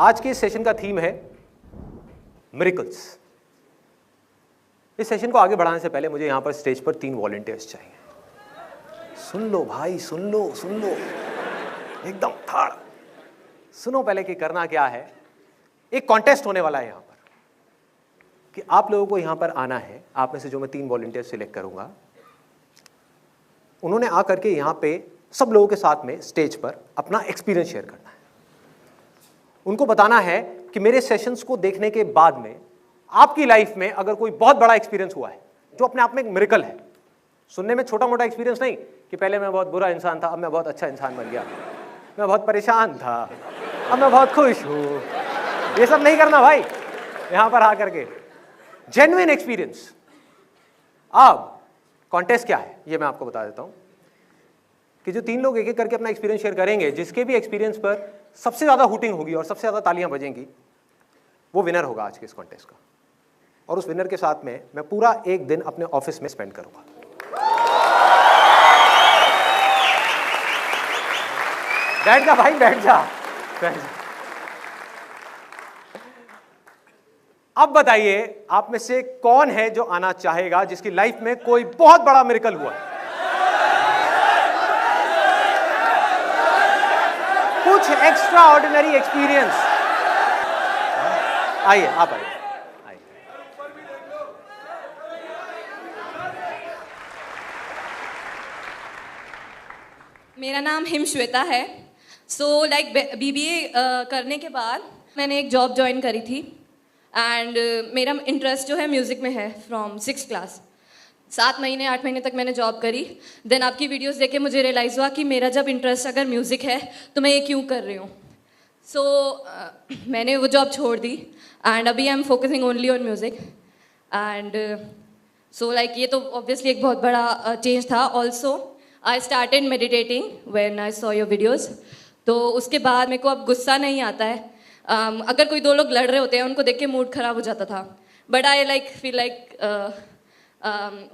आज के इस सेशन का थीम है मिरेकल्स। इस सेशन को आगे बढ़ाने से पहले मुझे यहां पर स्टेज पर 3 वॉलंटियर्स चाहिए। सुन लो भाई, सुन लो एकदम ठाड़ सुनो। पहले कि करना क्या है, एक कॉन्टेस्ट होने वाला है यहां पर कि आप लोगों को यहां पर आना है। आप में से जो मैं 3 वॉलंटियर सिलेक्ट करूंगा, उन्होंने आकर के यहां पे सब लोगों के साथ में स्टेज पर अपना एक्सपीरियंस शेयर करना है। उनको बताना है कि मेरे सेशंस को देखने के बाद में आपकी लाइफ में अगर कोई बहुत बड़ा एक्सपीरियंस हुआ है जो अपने आप में एक मिरेकल है। सुनने में छोटा मोटा एक्सपीरियंस नहीं कि पहले मैं बहुत बुरा इंसान था, अब मैं बहुत अच्छा इंसान बन गया, मैं बहुत परेशान था, अब मैं बहुत खुश हूं। ये सब नहीं करना भाई, यहां पर आकर के जेन्युइन एक्सपीरियंस। अब कॉन्टेस्ट क्या है ये मैं आपको बता देता हूं कि जो 3 लोग एक एक करके अपना एक्सपीरियंस शेयर करेंगे, जिसके भी एक्सपीरियंस पर सबसे ज्यादा हुटिंग होगी और सबसे ज्यादा तालियां बजेंगी, वो विनर होगा आज के इस कॉन्टेस्ट का। और उस विनर के साथ में मैं पूरा एक दिन अपने ऑफिस में स्पेंड करूंगा। बैठ जा भाई, बैठ जा। अब बताइए आप में से कौन है जो आना चाहेगा, जिसकी लाइफ में कोई बहुत बड़ा मिरेकल हुआ है, कुछ एक्स्ट्रा ऑर्डिनरी एक्सपीरियंस। आइए, आप आइए। मेरा नाम हिम श्वेता है। सो लाइक बीबीए करने के बाद मैंने एक जॉब ज्वाइन करी थी एंड मेरा इंटरेस्ट जो है म्यूज़िक में है फ्रॉम 6th क्लास। 7 महीने 8 महीने तक मैंने जॉब करी। देन आपकी वीडियोस देख के मुझे रियलाइज़ हुआ कि मेरा जब इंटरेस्ट अगर म्यूज़िक है तो मैं ये क्यों कर रही हूँ। सो मैंने वो जॉब छोड़ दी एंड अभी I am focusing only on music and so like ये तो ऑब्वियसली एक बहुत बड़ा चेंज था। Also I started meditating when I saw your videos. तो उसके बाद मेरे को अब गुस्सा नहीं आता है। अगर कोई 2 लोग लड़ रहे होते हैं उनको देख के मूड ख़राब हो जाता था, but I like feel like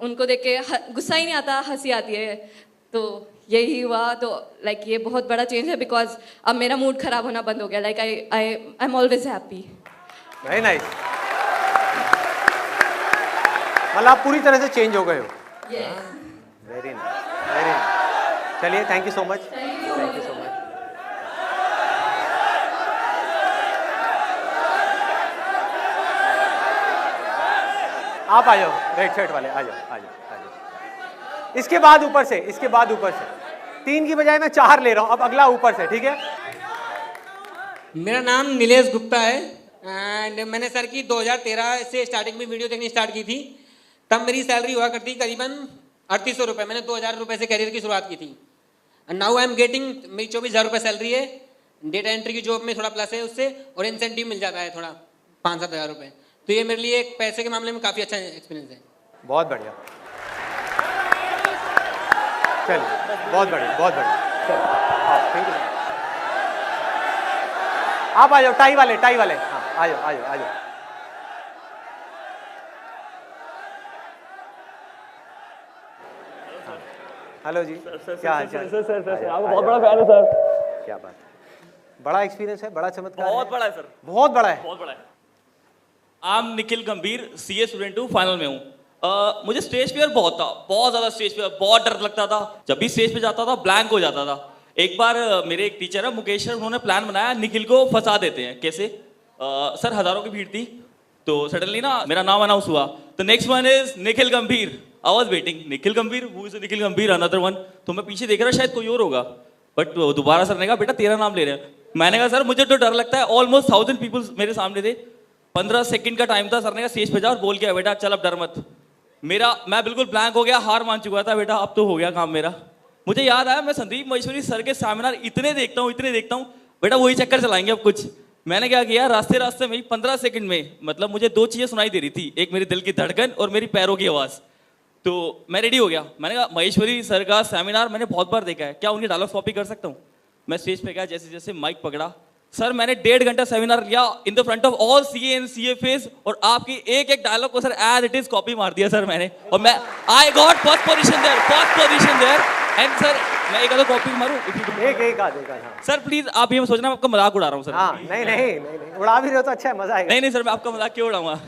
उनको देख के गुस्सा ही नहीं आता, हंसी आती है। तो यही हुआ। तो लाइक ये बहुत बड़ा चेंज है बिकॉज अब मेरा मूड ख़राब होना बंद हो गया। Like I am always happy. Very nice. मतलब आप पूरी तरह से चेंज हो गए हो। Very nice, very nice. चलिए, thank you so much, thank you so much. आप आ जाओ, रेड शर्ट वाले आ जाओ। इसके बाद ऊपर से 3 की बजाय मैं 4 ले रहा हूं। अब अगला ऊपर से, ठीक है। मेरा नाम नीलेश गुप्ता है एंड मैंने सर की 2013 से स्टार्टिंग में वीडियो देखनी स्टार्ट की थी। तब मेरी सैलरी हुआ करती करीबन 3800 रुपये। मैंने 2000 रुपये से करियर की शुरुआत की थी and now I am getting, मेरी 24,000 रुपये सैलरी है। डेटा एंट्री की जॉब में थोड़ा प्लस है उससे, और इंसेंटिव मिल जाता है थोड़ा 5-7 हज़ार रुपये। तो ये मेरे लिए एक पैसे के मामले में काफ़ी अच्छा एक्सपीरियंस है। बहुत बढ़िया, चलिए, बहुत बढ़िया, बहुत बढ़िया। Thank you. आप आ जाओ, टाई वाले। हाँ, आ जाओ। हेलो जी, क्या हाल चाल? सर आपका बहुत बड़ा फैन है सर। क्या बात है, बड़ा एक्सपीरियंस है, बड़ा चमत्कार। बहुत बड़ा है सर, बहुत बड़ा है। बहुत बड़ा है। आई एम निखिल गंभीर, सीए स्टूडेंट हूँ, फाइनल में हूँ। मुझे स्टेज फियर बहुत था, बहुत ज्यादा स्टेज फियर, बहुत डर लगता था। जब भी स्टेज पे जाता था ब्लैंक हो जाता था। एक बार मेरे एक टीचर है मुकेश सर, उन्होंने प्लान बनाया निखिल को फंसा देते हैं। कैसे? सर हजारों की भीड़ थी तो सडनली ना मेरा नाम अनाउंस हुआ, तो नेक्स्ट वन इज निखिल गंभीर। आई वाज वेटिंग, निखिल गंभीर, हु इज निखिल गंभीर, अनदर वन। तो मैं पीछे देख रहा शायद कोई और होगा, बट दोबारा सर ने कहा बेटा तेरा नाम ले रहे हैं। मैंने कहा सर मुझे तो डर लगता है। ऑलमोस्ट 1000 पीपल मेरे सामने थे। 15 सेकंड का टाइम था। सर ने कहा स्टेज पे जा और बोल के बेटा चल अब डर मत। मैं बिल्कुल ब्लैंक हो गया, हार मान चुका था। बेटा अब तो हो गया काम मेरा। मुझे याद आया मैं संदीप महेश्वरी सर के सेमिनार इतने देखता हूँ, बेटा वही चक्कर चलाएंगे अब कुछ। मैंने क्या किया, रास्ते में 15 सेकंड में मतलब मुझे 2 चीजें सुनाई दे रही थी, एक मेरे दिल की धड़कन और मेरी पैरों की आवाज। तो मैं रेडी हो गया। मैंने कहा महेश्वरी सर का सेमिनार मैंने बहुत बार देखा है, क्या उनकी डायलॉग कॉपी कर सकता हूँ? मैं स्टेज पे गया, जैसे जैसे माइक पकड़ा, सर मैंने 1.5 घंटा सेमिनार लिया in the front of all CA and CFS, और आपकी एक एक डायलॉग को sir as it is copy मार दिया सर मैंने। और मैं I got first position there and sir मैं एक आधा कॉपी मारूं एक आध हाँ। सर प्लीज आप ये मत सोचना मैं आपका मजाक उड़ा रहा हूँ सर। हाँ नहीं उड़ा भी रहे हो तो अच्छा है, मजा आएगा। नहीं सर मैं आपका मजाक क्यों उड़ाऊंगा।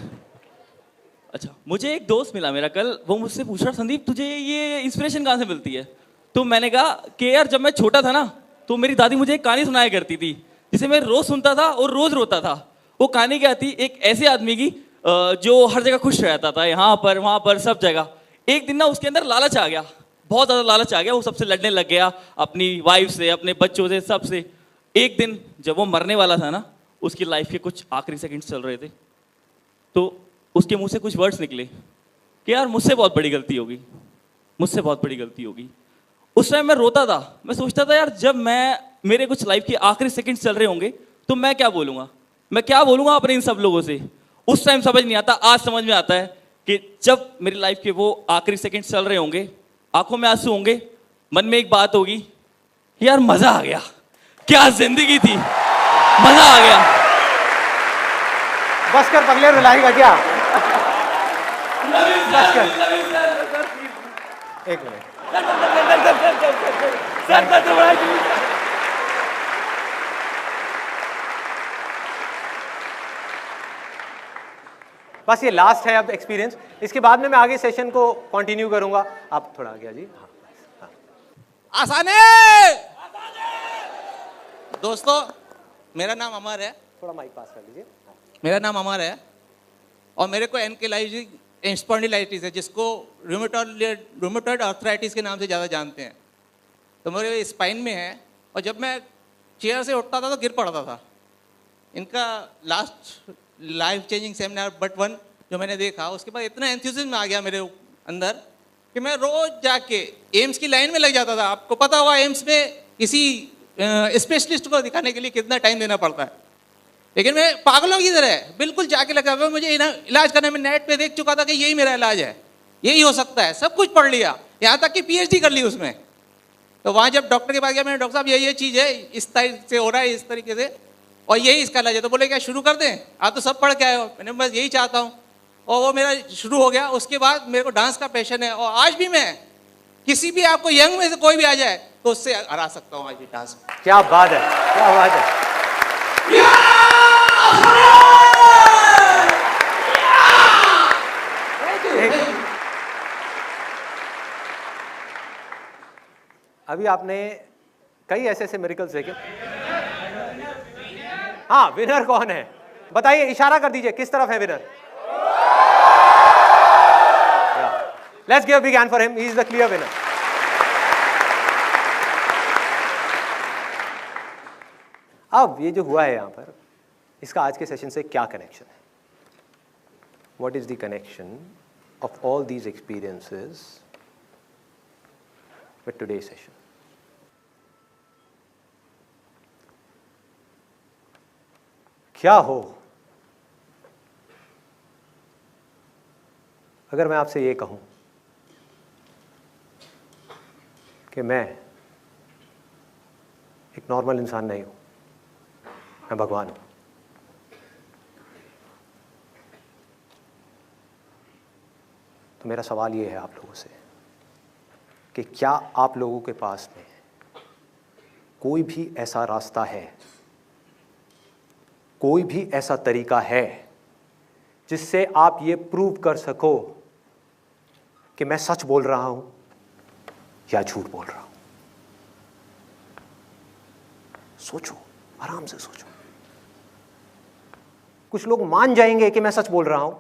अच्छा मुझे एक दोस्त मिला मेरा कल, वो मुझसे पूछ रहा संदीप तुझे ये इंस्पिरेशन कहाँ से मिलती है। तो मैंने कहा कि यार जब मैं छोटा था ना तो मेरी दादी मुझे एक कहानी सुनाया करती थी जिसे मैं रोज सुनता था और रोज रोता था। वो कहानी क्या थी, एक ऐसे आदमी की जो हर जगह खुश रहता था, यहाँ पर वहाँ पर सब जगह। एक दिन ना उसके अंदर लालच आ गया, बहुत ज़्यादा लालच आ गया, वो सबसे लड़ने लग गया, अपनी वाइफ से, अपने बच्चों से, सबसे। एक दिन जब वो मरने वाला था ना, उसकी लाइफ के कुछ आखिरी सेकंड्स चल रहे थे, तो उसके मुंह से कुछ वर्ड्स निकले कि यार मुझसे बहुत बड़ी गलती होगी, मुझसे बहुत बड़ी गलती होगी। उस टाइम मैं रोता था, मैं सोचता था यार जब मेरे कुछ लाइफ के आखिरी सेकंड्स चल रहे होंगे तो मैं क्या बोलूँगा, मैं क्या बोलूँगा अपने इन सब लोगों से। उस टाइम समझ नहीं आता, आज समझ में आता है कि जब मेरी लाइफ के वो आखिरी सेकंड्स चल रहे होंगे, आंखों में आंसू होंगे, मन में एक बात होगी, यार मजा आ गया, क्या जिंदगी थी, मजा आ गया। बस कर पगले, रुलाएगा क्या? बस कर। एक मिनट बस ये लास्ट है अब एक्सपीरियंस, इसके बाद में मैं आगे सेशन को कंटिन्यू करूंगा। आप थोड़ा आगे जी। हाँ। आसाने दोस्तों, मेरा नाम अमर है। थोड़ा माइक पास कर लीजिए। मेरा नाम अमर है और मेरे को एनकेलाइजिंग स्पॉन्डिलाइटिस है, जिसको रूमेटॉइड आर्थराइटिस के नाम से ज़्यादा जानते हैं। तो मेरे स्पाइन में है और जब मैं चेयर से उठता था तो गिर पड़ता था। इनका last life changing seminar but 1 जो मैंने देखा, उसके बाद इतना एंथुसिज्म आ गया मेरे अंदर कि मैं रोज जाके एम्स की लाइन में लग जाता था। आपको पता होगा एम्स में किसी स्पेशलिस्ट को दिखाने के लिए कितना टाइम देना पड़ता है, लेकिन मैं पागलों की तरह बिल्कुल जाके लगा हुआ। मुझे इलाज करने में नेट पे देख चुका था कि यही मेरा इलाज है, यही हो सकता है, सब कुछ पढ़ लिया, यहाँ तक कि PhD कर ली उसमें। तो वहाँ जब डॉक्टर के पास गया, मैंने डॉक्टर साहब ये चीज़ है, इस तरीके से हो रहा है, इस तरीके से, और यही इसका इलाज है। तो बोले क्या शुरू कर दें, आप तो सब पढ़ के आए हो। मैंने बस यही चाहता हूँ, और वो मेरा शुरू हो गया। उसके बाद मेरे को डांस का पैशन है और आज भी मैं किसी भी आपको यंग में से कोई भी आ जाए तो उससे हरा सकता हूँ आज भी डांस में। क्या बात है, क्या बात है। अभी आपने कई ऐसे मिरेकल्स देखे। हाँ, विनर कौन है बताइए, इशारा कर दीजिए किस तरफ है winner. Let's give a big hand for him, he is the clear winner. अब ये जो हुआ है यहां पर, इसका आज के सेशन से क्या कनेक्शन है? What is the connection of all these experiences with today's session? क्या हो अगर मैं आपसे ये कहूं कि मैं एक नॉर्मल इंसान नहीं हूं, मैं भगवान हूं। तो मेरा सवाल ये है आप लोगों से कि क्या आप लोगों के पास में कोई भी ऐसा रास्ता है, कोई भी ऐसा तरीका है जिससे आप ये प्रूव कर सको कि मैं सच बोल रहा हूं या झूठ बोल रहा हूं? सोचो, आराम से सोचो। कुछ लोग मान जाएंगे कि मैं सच बोल रहा हूं,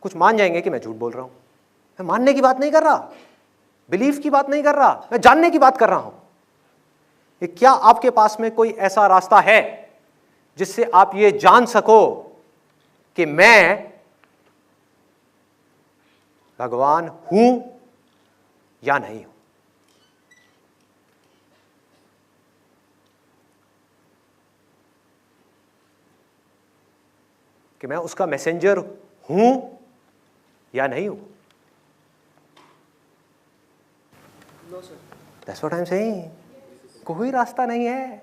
कुछ मान जाएंगे कि मैं झूठ बोल रहा हूं। मैं मानने की बात नहीं कर रहा, बिलीफ की बात नहीं कर रहा, मैं जानने की बात कर रहा हूं। कि क्या आपके पास में कोई ऐसा रास्ता है जिससे आप ये जान सको कि मैं भगवान हूं या नहीं हूं? कि मैं उसका मैसेंजर हूं या नहीं हूं? That's what I'm saying. कोई रास्ता नहीं है।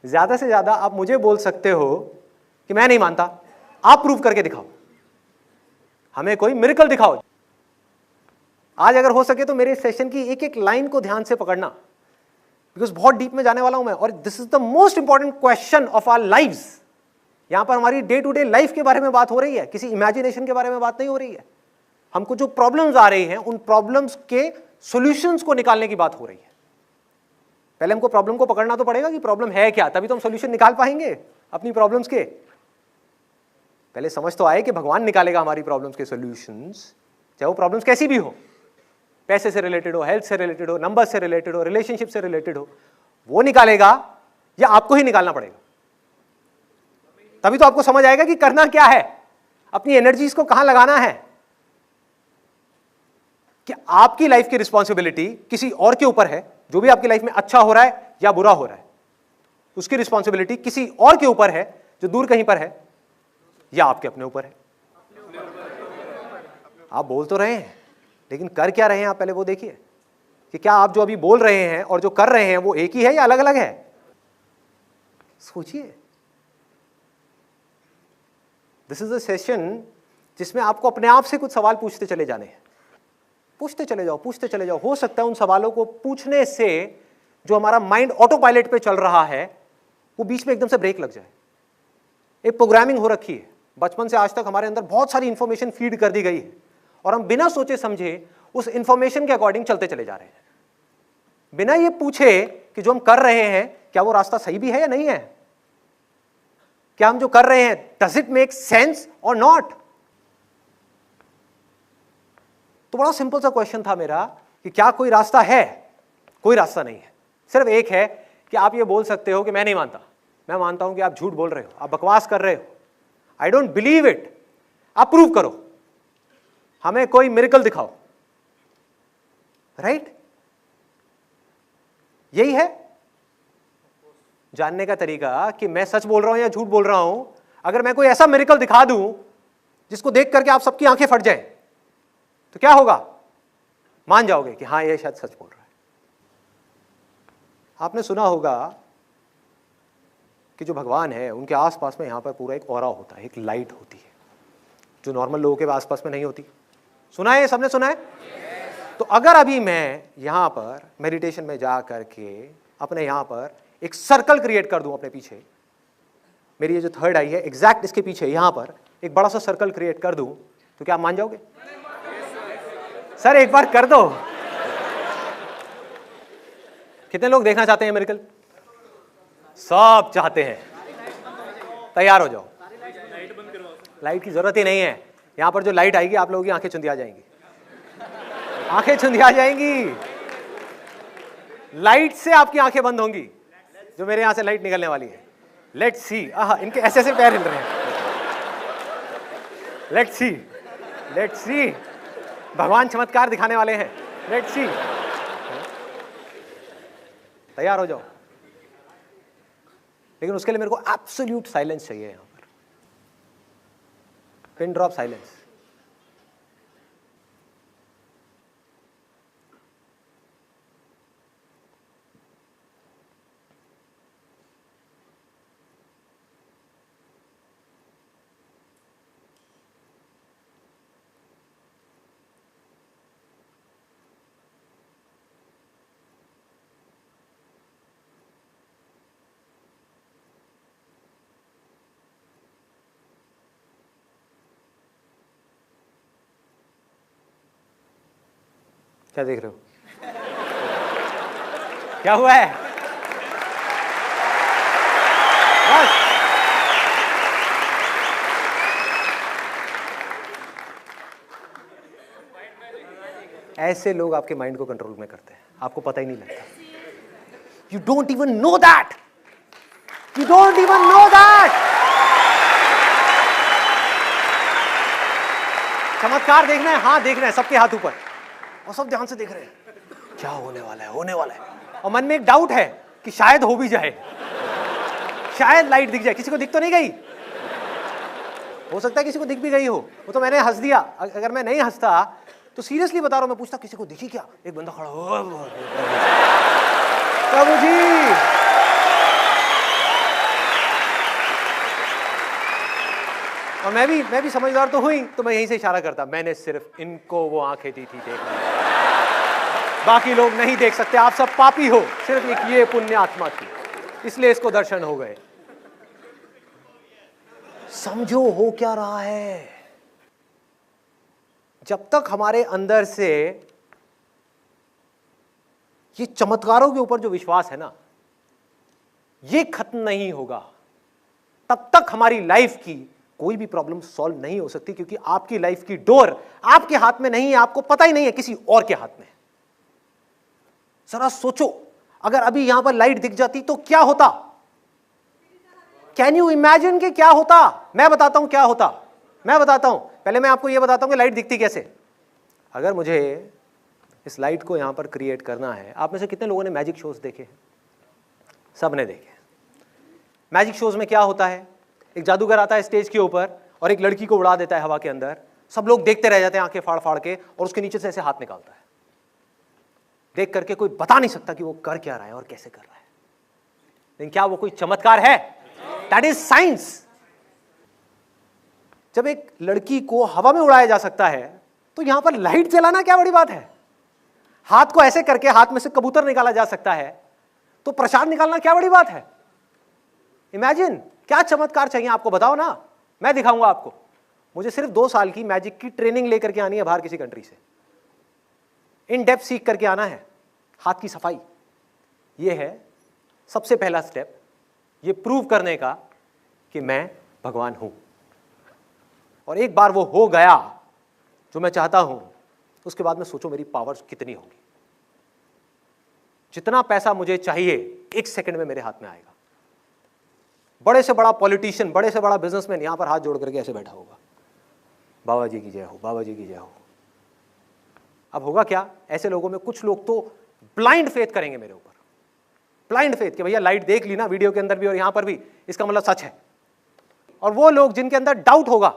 ज्यादा से ज्यादा आप मुझे बोल सकते हो कि मैं नहीं मानता, आप प्रूव करके दिखाओ, हमें कोई मिरेकल दिखाओ। आज अगर हो सके तो मेरे सेशन की एक एक लाइन को ध्यान से पकड़ना। बिकॉज बहुत डीप में जाने वाला हूं मैं, और this is the most important question of our lives. यहां पर हमारी डे टू डे लाइफ के बारे में बात हो रही है, किसी इमेजिनेशन के बारे में बात नहीं हो रही है। हमको जो प्रॉब्लम्स आ रही हैं उन प्रॉब्लम्स के सॉल्यूशंस को निकालने की बात हो रही है। पहले हमको प्रॉब्लम को पकड़ना तो पड़ेगा कि प्रॉब्लम है क्या, तभी तो हम सॉल्यूशन निकाल पाएंगे अपनी प्रॉब्लम्स के। पहले समझ तो आए कि भगवान निकालेगा हमारी प्रॉब्लम्स के सॉल्यूशंस, चाहे वो प्रॉब्लम्स कैसी भी हो, पैसे से रिलेटेड हो, हेल्थ से रिलेटेड हो, नंबर से रिलेटेड हो, रिलेशनशिप से रिलेटेड हो, वो निकालेगा या आपको ही निकालना पड़ेगा। तभी तो आपको समझ आएगा कि करना क्या है, अपनी एनर्जीज को कहां लगाना है, कि आपकी लाइफ की रिस्पॉन्सिबिलिटी किसी और के ऊपर है। जो भी आपकी लाइफ में अच्छा हो रहा है या बुरा हो रहा है, उसकी रिस्पॉन्सिबिलिटी किसी और के ऊपर है जो दूर कहीं पर है, या आपके अपने ऊपर है। आप बोल तो रहे हैं, लेकिन कर क्या रहे हैं आप पहले वो देखिए, कि क्या आप जो अभी बोल रहे हैं और जो कर रहे हैं वो एक ही है या अलग अलग है। सोचिए। दिस इज अ सेशन जिसमें आपको अपने आप से कुछ सवाल पूछते चले जाने हैं। पूछते चले जाओ, पूछते चले जाओ। हो सकता है उन सवालों को पूछने से जो हमारा माइंड ऑटो पायलट पे चल रहा है वो बीच में एकदम से ब्रेक लग जाए। एक प्रोग्रामिंग हो रखी है, बचपन से आज तक हमारे अंदर बहुत सारी इंफॉर्मेशन फीड कर दी गई है, और हम बिना सोचे समझे उस इंफॉर्मेशन के अकॉर्डिंग चलते चले जा रहे हैं, बिना ये पूछे कि जो हम कर रहे हैं क्या वो रास्ता सही भी है या नहीं है, क्या हम जो कर रहे हैं डज इट मेक सेंस और नॉट। तो बड़ा सिंपल सा क्वेश्चन था मेरा कि क्या कोई रास्ता है? कोई रास्ता नहीं है। सिर्फ एक है कि आप ये बोल सकते हो कि मैं नहीं मानता, मैं मानता हूं कि आप झूठ बोल रहे हो, आप बकवास कर रहे हो, आई डोंट बिलीव इट। आप प्रूव करो, हमें कोई मिरेकल दिखाओ, राइट? यही है जानने का तरीका कि मैं सच बोल रहा हूं या झूठ बोल रहा हूं। अगर मैं कोई ऐसा मिरेकल दिखा दूं जिसको देख करके आप सबकी आंखें फट जाएं, तो क्या होगा? मान जाओगे कि हाँ ये शायद सच बोल रहा है। आपने सुना होगा कि जो भगवान है उनके आसपास में यहां पर पूरा एक ऑरा होता है, एक लाइट होती है जो नॉर्मल लोगों के आसपास में नहीं होती। सुना है? सबने सुना है? तो अगर अभी मैं यहां पर मेडिटेशन में जा करके अपने यहां पर एक सर्कल क्रिएट कर दूं अपने पीछे, मेरी ये जो थर्ड आई है एग्जैक्ट इसके पीछे यहां पर एक बड़ा सा सर्कल क्रिएट कर दूं, तो क्या आप मान जाओगे? सर एक बार कर दो। कितने लोग देखना चाहते हैं मिरेकल? सब चाहते हैं। तैयार हो जाओ, लाइट की जरूरत ही नहीं है। यहां पर जो लाइट आएगी आप लोगों की आंखें चुंधिया जाएंगी, आंखें चुंधिया जाएंगी। लाइट से आपकी आंखें बंद होंगी, जो मेरे यहां से लाइट निकलने वाली है। Let's see. इनके ऐसे ऐसे पैर हिल रहे हैं। Let's see, let's see. भगवान चमत्कार दिखाने वाले हैं। Let's see. तैयार हो जाओ। लेकिन उसके लिए मेरे को एब्सोल्यूट साइलेंस चाहिए, यहां पर पिन ड्रॉप साइलेंस। क्या देख रहे हो? क्या हुआ है? बस ऐसे लोग आपके माइंड को कंट्रोल में करते हैं, आपको पता ही नहीं लगता। You don't even know that, you don't even know that. चमत्कार देखना है? हाँ देखना है। सबके हाथ ऊपर, और सब ध्यान से देख रहे हैं क्या होने वाला है, होने वाला है। और मन में एक डाउट है कि शायद हो भी जाए, शायद लाइट दिख जाए। किसी को दिख तो नहीं गई? हो सकता है किसी को दिख भी गई हो, वो तो मैंने हंस दिया। अगर मैं नहीं हंसता तो सीरियसली बता रहा हूं, मैं पूछता किसी को दिखी क्या? एक बंदा खड़ा हो, प्रभु जी। और मैं भी समझदार तो हुई, तो मैं यहीं से इशारा करता, मैंने सिर्फ इनको वो आंखें दी थी देखने। बाकी लोग नहीं देख सकते, आप सब पापी हो, सिर्फ एक ये पुण्य आत्मा थी, इसलिए इसको दर्शन हो गए। समझो हो क्या रहा है। जब तक हमारे अंदर से ये चमत्कारों के ऊपर जो विश्वास है ना, ये खत्म नहीं होगा, तब तक हमारी लाइफ की कोई भी प्रॉब्लम सॉल्व नहीं हो सकती, क्योंकि आपकी लाइफ की डोर आपके हाथ में नहीं है, आपको पता ही नहीं है, किसी और के हाथ में। जरा सोचो, अगर अभी यहां पर लाइट दिख जाती तो क्या होता? कैन यू इमेजिन कि क्या होता? मैं बताता हूं क्या होता, मैं बताता हूं। पहले मैं आपको यह बताता हूं कि लाइट दिखती कैसे। अगर मुझे इस लाइट को यहां पर क्रिएट करना है, आप में से कितने लोगों ने मैजिक शोज देखे? सब ने देखे। मैजिक शोज में क्या होता है, एक जादूगर आता है स्टेज के ऊपर और एक लड़की को उड़ा देता है हवा के अंदर, सब लोग देखते रह जाते हैं आंखें फाड़ फाड़ के, और उसके नीचे से ऐसे हाथ निकालता है। देख करके कोई बता नहीं सकता कि वो कर क्या रहा है और कैसे कर रहा है, लेकिन क्या वो कोई चमत्कार है? That is science. जब एक लड़की को हवा में उड़ाया जा सकता है, तो यहां पर लाइट जलाना क्या बड़ी बात है? हाथ को ऐसे करके हाथ में से कबूतर निकाला जा सकता है, तो प्रसाद निकालना क्या बड़ी बात है? इमेजिन, क्या चमत्कार चाहिए आपको, बताओ ना, मैं दिखाऊंगा आपको। मुझे सिर्फ 2 साल की मैजिक की ट्रेनिंग लेकर के आनी है बाहर किसी कंट्री से, इन डेप्थ सीख करके आना है। हाथ की सफाई, यह है सबसे पहला स्टेप, ये प्रूव करने का कि मैं भगवान हूं। और एक बार वो हो गया जो मैं चाहता हूं, उसके बाद में सोचो मेरी पावर्स कितनी होंगी। जितना पैसा मुझे चाहिए 1 सेकंड में मेरे हाथ में आएगा। बड़े से बड़ा पॉलिटिशियन, बड़े से बड़ा बिजनेसमैन यहां पर हाथ जोड़ करके ऐसे बैठा होगा, बाबा जी की जय हो, बाबा जी की जय हो। अब होगा क्या, ऐसे लोगों में कुछ लोग तो ब्लाइंड फेथ करेंगे मेरे ऊपर, ब्लाइंड फेथ कि भैया लाइट देख ली ना वीडियो के अंदर भी और यहां पर भी, इसका मतलब सच है। और वो लोग जिनके अंदर डाउट होगा,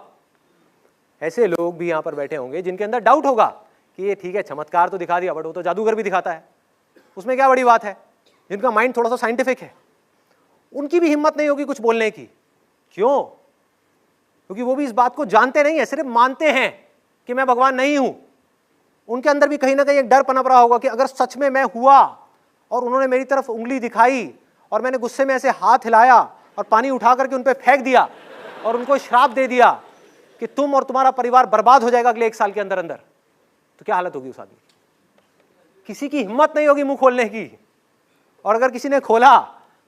ऐसे लोग भी यहां पर बैठे होंगे जिनके अंदर डाउट होगा कि ये ठीक है चमत्कार तो दिखा दिया, बट वो तो जादूगर भी दिखाता है, उसमें क्या बड़ी बात है। जिनका माइंड थोड़ा सा साइंटिफिक है, उनकी भी हिम्मत नहीं होगी कुछ बोलने की। क्यों? क्योंकि वो भी इस बात को जानते नहीं है, सिर्फ मानते हैं कि मैं भगवान नहीं हूं। उनके अंदर भी कहीं ना कहीं एक डर पनप रहा होगा कि अगर सच में मैं हुआ और उन्होंने मेरी तरफ उंगली दिखाई और मैंने गुस्से में ऐसे हाथ हिलाया और पानी उठा करके उन पर फेंक दिया और उनको श्राप दे दिया कि तुम और तुम्हारा परिवार बर्बाद हो जाएगा अगले 1 साल के अंदर अंदर, तो क्या हालत होगी उस आदमी की? किसी की हिम्मत नहीं होगी मुंह खोलने की, और अगर किसी ने खोला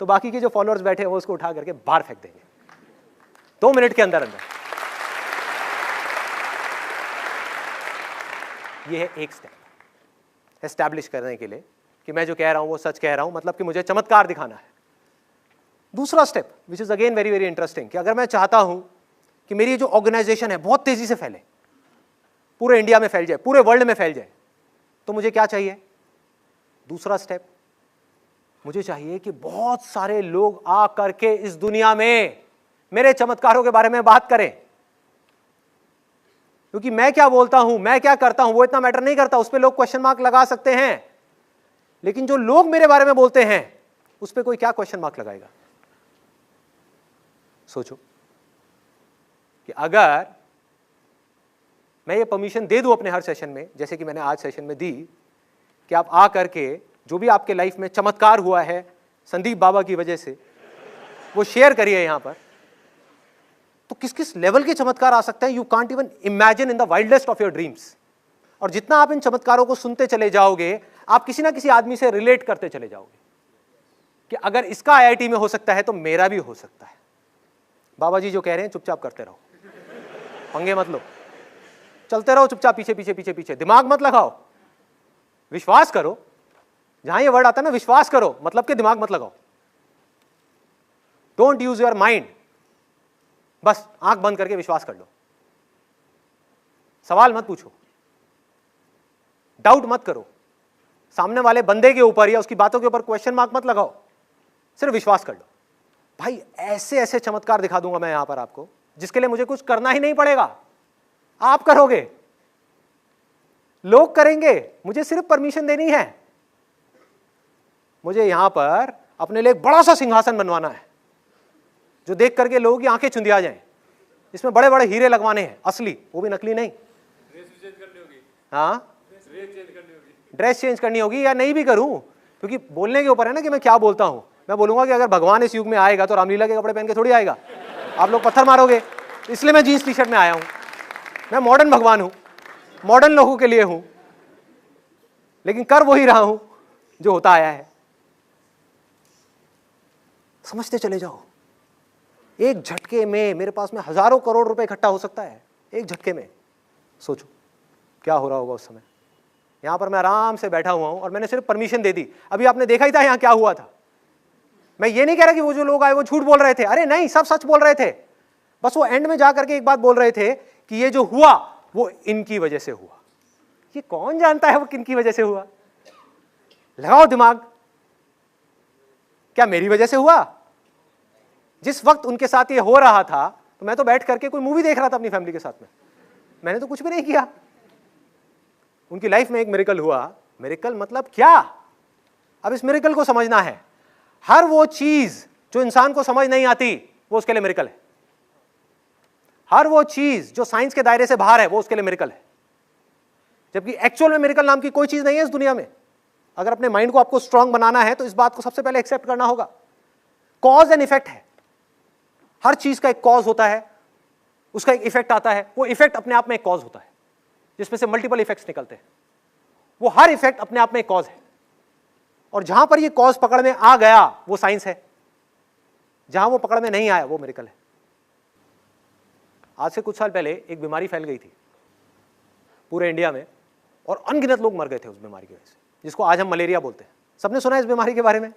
तो बाकी के जो फॉलोअर्स बैठे हैं वो उसको उठा करके बाहर फेंक देंगे 2 मिनट के अंदर अंदर। ये है एक स्टेप एस्टैब्लिश करने के लिए कि मैं जो कह रहा हूं वो सच कह रहा हूं, मतलब कि मुझे चमत्कार दिखाना है। दूसरा step which is again very very interesting, कि अगर मैं चाहता हूं कि मेरी जो ऑर्गेनाइजेशन है बहुत तेजी से फैले, पूरे इंडिया में फैल जाए, पूरे वर्ल्ड में फैल जाए, तो मुझे क्या चाहिए? दूसरा स्टेप, मुझे चाहिए कि बहुत सारे लोग आ करके इस दुनिया में मेरे चमत्कारों के बारे में बात करें। क्योंकि मैं क्या बोलता हूं, मैं क्या करता हूं, वो इतना मैटर नहीं करता, उस पर लोग क्वेश्चन मार्क लगा सकते हैं, लेकिन जो लोग मेरे बारे में बोलते हैं उस पर कोई क्या क्वेश्चन मार्क लगाएगा? सोचो कि अगर मैं ये परमिशन दे दूं अपने हर सेशन में, जैसे कि मैंने आज सेशन में दी, कि आप आ करके जो भी आपके लाइफ में चमत्कार हुआ है संदीप बाबा की वजह से वो शेयर करिए यहां पर, तो किस किस लेवल के चमत्कार आ सकते हैं, you can't even imagine in the wildest of your dreams. और जितना आप इन चमत्कारों को सुनते चले जाओगे, आप किसी ना किसी आदमी से रिलेट करते चले जाओगे कि अगर इसका आईआईटी में हो सकता है तो मेरा भी हो सकता है। बाबा जी जो कह रहे हैं चुपचाप करते रहो, पंगे मत लो, चलते रहो चुपचाप, पीछे पीछे पीछे पीछे, दिमाग मत लगाओ, विश्वास करो। जहां ये वर्ड आता है ना विश्वास करो, मतलब कि दिमाग मत लगाओ, डोंट यूज योर माइंड, बस आंख बंद करके विश्वास कर लो। सवाल मत पूछो, डाउट मत करो, सामने वाले बंदे के ऊपर या उसकी बातों के ऊपर क्वेश्चन मार्क मत लगाओ, सिर्फ विश्वास कर लो। भाई ऐसे ऐसे चमत्कार दिखा दूंगा मैं यहां पर आपको, जिसके लिए मुझे कुछ करना ही नहीं पड़ेगा, आप करोगे, लोग करेंगे, मुझे सिर्फ परमिशन देनी है। मुझे यहां पर अपने लिए एक बड़ा सा सिंहासन बनवाना है जो देख करके लोगों की आंखें चुंधिया जाएं। इसमें बड़े बड़े हीरे लगवाने हैं, असली, वो भी नकली नहीं। हाँ ड्रेस चेंज करनी होगी या नहीं भी करूं, क्योंकि बोलने के ऊपर है ना कि मैं क्या बोलता हूं। मैं बोलूंगा कि अगर भगवान इस युग में आएगा तो रामलीला के कपड़े पहन के थोड़ी आएगा, आप लोग पत्थर मारोगे। इसलिए मैं जीन्स टी शर्ट में आया हूं। मैं मॉडर्न भगवान हूं, मॉडर्न लोगों के लिए हूं, लेकिन कर वही रहा हूं जो होता आया है। समझते चले जाओ, एक झटके में मेरे पास में हजारों करोड़ रुपए इकट्ठा हो सकता है, एक झटके में। सोचो क्या हो रहा होगा उस समय। यहां पर मैं आराम से बैठा हुआ हूं और मैंने सिर्फ परमिशन दे दी। अभी आपने देखा ही था यहां क्या हुआ था। मैं ये नहीं कह रहा कि वो जो लोग आए वो झूठ बोल रहे थे, अरे नहीं, सब सच बोल रहे थे। बस वो एंड में जाकर के एक बात बोल रहे थे कि ये जो हुआ वो इनकी वजह से हुआ। ये कौन जानता है वो किनकी वजह से हुआ? लगाओ दिमाग, क्या मेरी वजह से हुआ? जिस वक्त उनके साथ ये हो रहा था तो मैं तो बैठ करके कोई मूवी देख रहा था अपनी फैमिली के साथ में, मैंने तो कुछ भी नहीं किया। उनकी लाइफ में एक मिरेकल हुआ। मिरेकल मतलब क्या? अब इस मिरेकल को समझना है। हर वो चीज जो इंसान को समझ नहीं आती वो उसके लिए मिरेकल है। हर वो चीज जो साइंस के दायरे से बाहर है वो उसके लिए मिरेकल है। जबकि एक्चुअल में मिरेकल नाम की कोई चीज नहीं है इस दुनिया में। अगर अपने माइंड को आपको स्ट्रांग बनाना है तो इस बात को सबसे पहले एक्सेप्ट करना होगा। कॉज एंड इफेक्ट है। हर चीज का एक कॉज होता है, उसका एक इफेक्ट आता है। वो इफेक्ट अपने आप में एक कॉज होता है जिसमें से मल्टीपल इफेक्ट्स निकलते हैं। वो हर इफेक्ट अपने आप में एक कॉज है। और जहां पर ये कॉज पकड़ में आ गया वो साइंस है, जहां वो पकड़ में नहीं आया वो मिरेकल है। आज से कुछ साल पहले एक बीमारी फैल गई थी पूरे इंडिया में और अनगिनत लोग मर गए थे उस बीमारी की वजह से, जिसको आज हम मलेरिया बोलते हैं। सबने सुना है इस बीमारी के बारे में?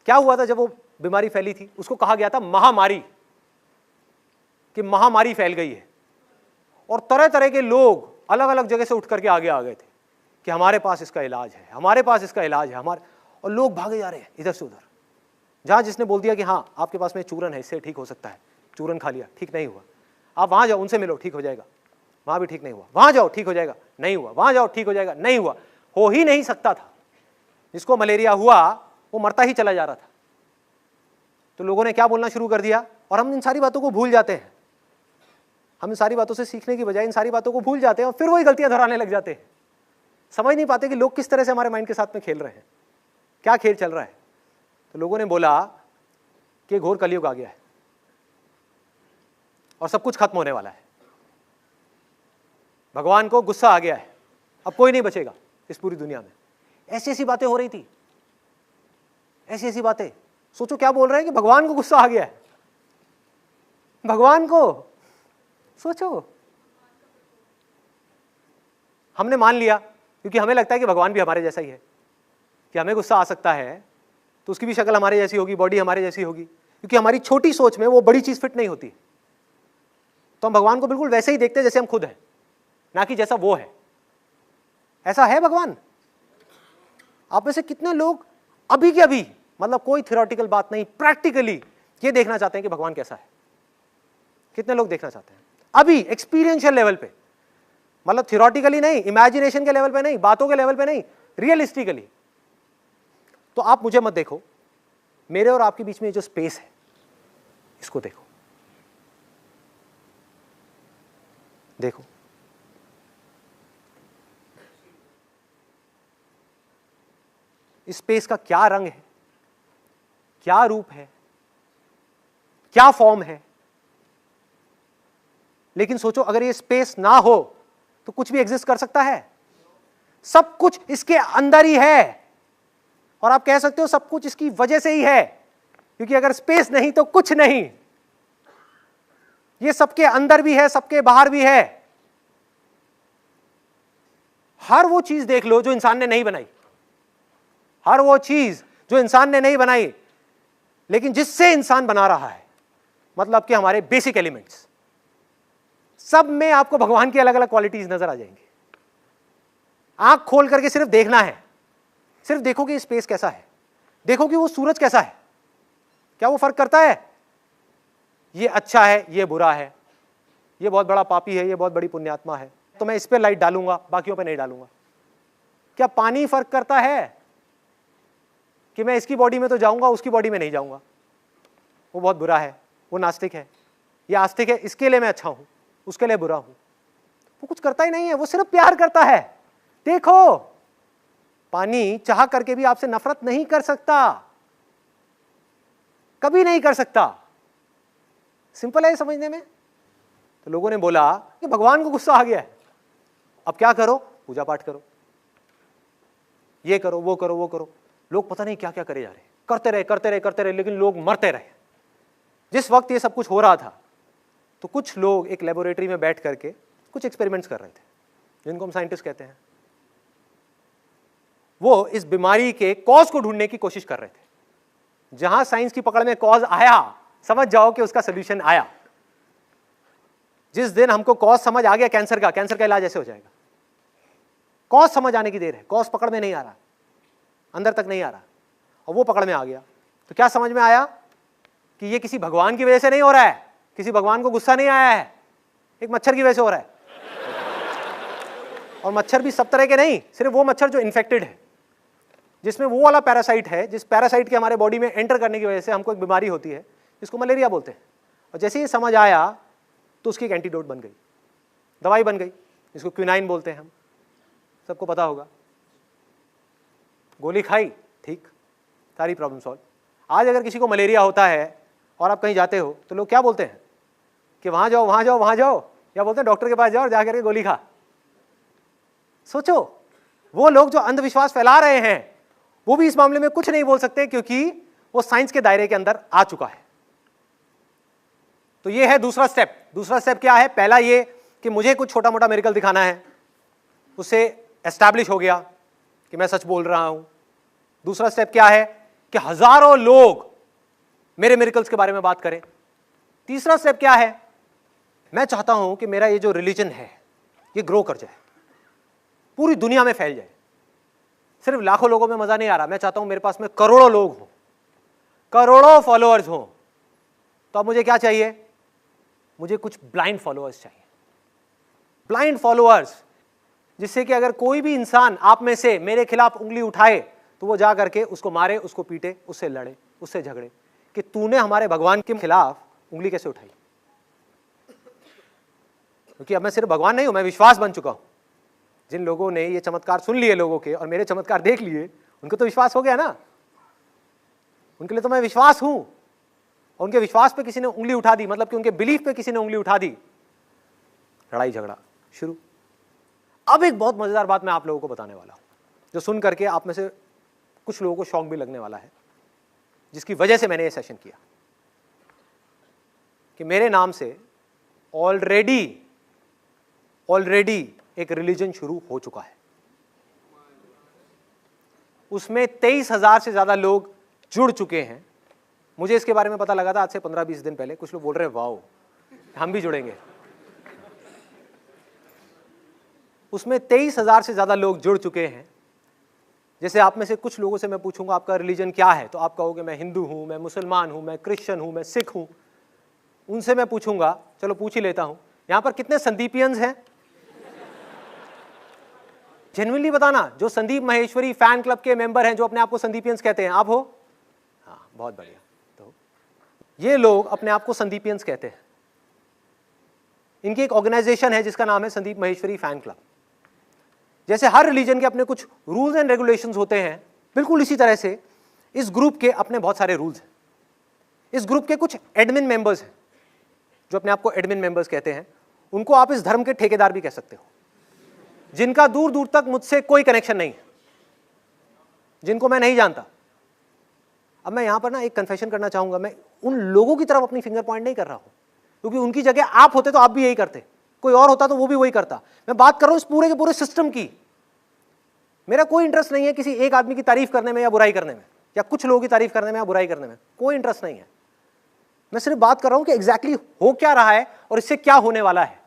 क्या हुआ था जब वो बीमारी फैली थी? उसको कहा गया था महामारी, कि महामारी फैल गई है। और तरह तरह के लोग अलग अलग जगह से उठ करके आगे आ गए थे कि हमारे पास इसका इलाज है, हमारे पास इसका इलाज है, हमारे। और लोग भागे जा रहे हैं इधर से उधर। जहां जिसने बोल दिया कि हाँ आपके पास में चूरन है, इससे ठीक हो सकता है, चूरन खा लिया, ठीक नहीं हुआ, आप वहां जाओ, उनसे मिलो, ठीक हो जाएगा। वहां भी ठीक नहीं हुआ, वहां जाओ, ठीक हो जाएगा, नहीं हुआ, वहां जाओ, ठीक हो जाएगा, नहीं हुआ। हो ही नहीं सकता था। जिसको मलेरिया हुआ वो मरता ही चला जा रहा था। तो लोगों ने क्या बोलना शुरू कर दिया, और हम इन सारी बातों को भूल जाते हैं। हम इन सारी बातों से सीखने की बजाय इन सारी बातों को भूल जाते हैं और फिर वही गलतियां दोहराने लग जाते हैं। समझ नहीं पाते कि लोग किस तरह से हमारे माइंड के साथ में खेल रहे हैं, क्या खेल चल रहा है। तो लोगों ने बोला कि घोर कलयुग आ गया है और सब कुछ खत्म होने वाला है, भगवान को गुस्सा आ गया है, अब कोई नहीं बचेगा इस पूरी दुनिया में। ऐसी ऐसी बातें हो रही थी, ऐसी ऐसी बातें। सोचो क्या बोल रहे हैं कि भगवान को गुस्सा आ गया है। भगवान को सोचो, हमने मान लिया क्योंकि हमें लगता है कि भगवान भी हमारे जैसा ही है, कि हमें गुस्सा आ सकता है तो उसकी भी शक्ल हमारे जैसी होगी, बॉडी हमारे जैसी होगी, क्योंकि हमारी छोटी सोच में वो बड़ी चीज फिट नहीं होती। तो हम भगवान को बिल्कुल वैसे ही देखते हैं जैसे हम खुद हैं, ना कि जैसा वो है। ऐसा है भगवान? आप में से कितने लोग अभी के अभी, मतलब कोई थियोरेटिकल बात नहीं, प्रैक्टिकली ये देखना चाहते हैं कि भगवान कैसा है? कितने लोग देखना चाहते हैं अभी एक्सपीरियंशियल लेवल पे? मतलब थियोरेटिकली नहीं, इमेजिनेशन के लेवल पे नहीं, बातों के लेवल पे नहीं, रियलिस्टिकली। तो आप मुझे मत देखो, मेरे और आपके बीच में जो स्पेस है इसको देखो। देखो इस स्पेस का क्या रंग है, क्या रूप है, क्या फॉर्म है। लेकिन सोचो अगर ये स्पेस ना हो तो कुछ भी एग्जिस्ट कर सकता है? सब कुछ इसके अंदर ही है। और आप कह सकते हो सब कुछ इसकी वजह से ही है, क्योंकि अगर स्पेस नहीं तो कुछ नहीं। ये सबके अंदर भी है, सबके बाहर भी है। हर वो चीज देख लो जो इंसान ने नहीं बनाई, हर वो चीज जो इंसान ने नहीं बनाई लेकिन जिससे इंसान बना रहा है, मतलब कि हमारे बेसिक एलिमेंट्स, सब में आपको भगवान की अलग अलग क्वालिटीज नजर आ जाएंगी। आंख खोल करके सिर्फ देखना है, सिर्फ देखो कि स्पेस कैसा है, देखो कि वो सूरज कैसा है, क्या वो फर्क करता है? ये अच्छा है, ये बुरा है, ये बहुत बड़ा पापी है, ये बहुत बड़ी पुण्यात्मा है, तो मैं इस पे लाइट डालूंगा, बाकियों पे नहीं डालूंगा। क्या पानी फर्क करता है कि मैं इसकी बॉडी में तो जाऊंगा, उसकी बॉडी में नहीं जाऊंगा? वो बहुत बुरा है, वो नास्तिक है, ये आस्तिक है, इसके लिए मैं अच्छा हूं, उसके लिए बुरा हूं। वो कुछ करता ही नहीं है, वो सिर्फ प्यार करता है। देखो, पानी चाह करके भी आपसे नफरत नहीं कर सकता, कभी नहीं कर सकता। सिंपल है समझने में। तो लोगों ने बोला कि भगवान को गुस्सा आ गया है, अब क्या करो? पूजा पाठ करो, ये करो, वो करो, वो करो। लोग पता नहीं क्या क्या करे जा रहे, करते रहे करते रहे करते रहे, लेकिन लोग मरते रहे। जिस वक्त ये सब कुछ हो रहा था तो कुछ लोग एक लेबोरेटरी में बैठ करके कुछ एक्सपेरिमेंट्स कर रहे थे, जिनको हम साइंटिस्ट कहते हैं। वो इस बीमारी के कॉज को ढूंढने की कोशिश कर रहे थे। जहां साइंस की पकड़ में कॉज आया, समझ जाओ कि उसका सोल्यूशन आया। जिस दिन हमको कॉज समझ आ गया कैंसर का इलाज ऐसे हो जाएगा। कॉज समझ आने की देर है, कॉज पकड़ में नहीं आ रहा, अंदर तक नहीं आ रहा, और वो पकड़ में आ गया तो क्या समझ में आया कि ये किसी भगवान की वजह से नहीं हो रहा है, किसी भगवान को गुस्सा नहीं आया है, एक मच्छर की वजह से हो रहा है। और मच्छर भी सब तरह के नहीं, सिर्फ वो मच्छर जो इन्फेक्टेड है, जिसमें वो वाला पैरासाइट है, जिस पैरासाइट के हमारे बॉडी में एंटर करने की वजह से हमको एक बीमारी होती है जिसको मलेरिया बोलते हैं। और जैसे ही समझ आया तो उसकी एक एंटीडोट बन गई, दवाई बन गई, जिसको क्विनाइन बोलते हैं, हम सबको पता होगा। गोली खाई, ठीक, सारी प्रॉब्लम सॉल्व। आज अगर किसी को मलेरिया होता है और आप कहीं जाते हो तो लोग क्या बोलते हैं कि वहां जाओ वहां जाओ वहां जाओ, या बोलते हैं डॉक्टर के पास जाओ और जाकर के गोली खा। सोचो, वो लोग जो अंधविश्वास फैला रहे हैं वो भी इस मामले में कुछ नहीं बोल सकते, क्योंकि वो साइंस के दायरे के अंदर आ चुका है। तो ये है दूसरा स्टेप। दूसरा स्टेप क्या है? पहला ये कि मुझे कुछ छोटा मोटा मिरेकल दिखाना है, उससे एस्टैब्लिश हो गया कि मैं सच बोल रहा हूं। दूसरा स्टेप क्या है कि हजारों लोग मेरे मिरेकल्स के बारे में बात करें। तीसरा स्टेप क्या है? मैं चाहता हूं कि मेरा ये जो रिलीजन है ये ग्रो कर जाए, पूरी दुनिया में फैल जाए। सिर्फ लाखों लोगों में मजा नहीं आ रहा, मैं चाहता हूं मेरे पास में करोड़ों लोग हों, करोड़ों फॉलोअर्स हों। तो अब मुझे क्या चाहिए? मुझे कुछ ब्लाइंड फॉलोअर्स चाहिए, ब्लाइंड फॉलोअर्स, जिससे कि अगर कोई भी इंसान आप में से मेरे खिलाफ उंगली उठाए तो वो जा करके उसको मारे, उसको पीटे, उससे लड़े, उससे झगड़े कि तूने हमारे भगवान के खिलाफ उंगली कैसे उठाई। क्योंकि अब मैं सिर्फ भगवान नहीं हूं, मैं विश्वास बन चुका हूं। जिन लोगों ने ये चमत्कार सुन लिए लोगों के और मेरे चमत्कार देख लिए, उनको तो विश्वास हो गया ना, उनके लिए तो मैं विश्वास हूं। और उनके विश्वास पे किसी ने उंगली उठा दी, मतलब कि उनके बिलीफ पे किसी ने उंगली उठा दी, लड़ाई झगड़ा शुरू। अब एक बहुत मजेदार बात मैं आप लोगों को बताने वाला हूं, जो सुन करके आप में से कुछ लोगों को शौक भी लगने वाला है, जिसकी वजह से मैंने ये सेशन किया। कि मेरे नाम से ऑलरेडी एक रिलीजन शुरू हो चुका है, उसमें 23,000 से ज्यादा लोग जुड़ चुके हैं। मुझे इसके बारे में पता लगा था आज से 15-20 दिन पहले। कुछ लोग बोल रहे हैं वाओ हम भी जुड़ेंगे। उसमें 23,000 से ज्यादा लोग जुड़ चुके हैं। जैसे आप में से कुछ लोगों से मैं पूछूंगा आपका रिलीजन क्या है, तो आप कहोगे मैं हिंदू हूं, मैं मुसलमान हूं, मैं क्रिश्चियन हूं, मैं सिख हूं। उनसे मैं पूछूंगा, चलो पूछ ही लेता हूं, यहां पर कितने संदीपियंस हैं? जेन्युइनली बताना, जो संदीप महेश्वरी फैन क्लब के मेंबर हैं, जो अपने आप को संदीपियंस कहते हैं, आप हो? हाँ, बहुत बढ़िया। तो ये लोग अपने आप को संदीपियंस कहते हैं। इनकी एक ऑर्गेनाइजेशन है जिसका नाम है संदीप महेश्वरी फैन क्लब। जैसे हर रिलीजन के अपने कुछ रूल्स एंड रेगुलेशंस होते हैं, बिल्कुल इसी तरह से इस ग्रुप के अपने बहुत सारे रूल्स हैं। इस ग्रुप के कुछ एडमिन मेंबर्स हैं, जो अपने आप को एडमिन मेंबर्स कहते हैं। उनको आप इस धर्म के ठेकेदार भी कह सकते हो, जिनका दूर दूर तक मुझसे कोई कनेक्शन नहीं है, जिनको मैं नहीं जानता। अब मैं यहां पर ना एक कन्फेशन करना चाहूंगा, मैं उन लोगों की तरफ अपनी फिंगर पॉइंट नहीं कर रहा हूं, क्योंकि उनकी जगह आप होते तो आप भी यही करते, कोई और होता तो वो भी वही करता। मैं बात कर रहा हूं इस पूरे के पूरे सिस्टम की। मेरा कोई इंटरेस्ट नहीं है किसी एक आदमी की तारीफ करने में या बुराई करने में, या कुछ लोगों की तारीफ करने में या बुराई करने में, कोई इंटरेस्ट नहीं है। मैं सिर्फ बात कर रहा हूं कि एग्जैक्टली हो क्या रहा है और इससे क्या होने वाला है।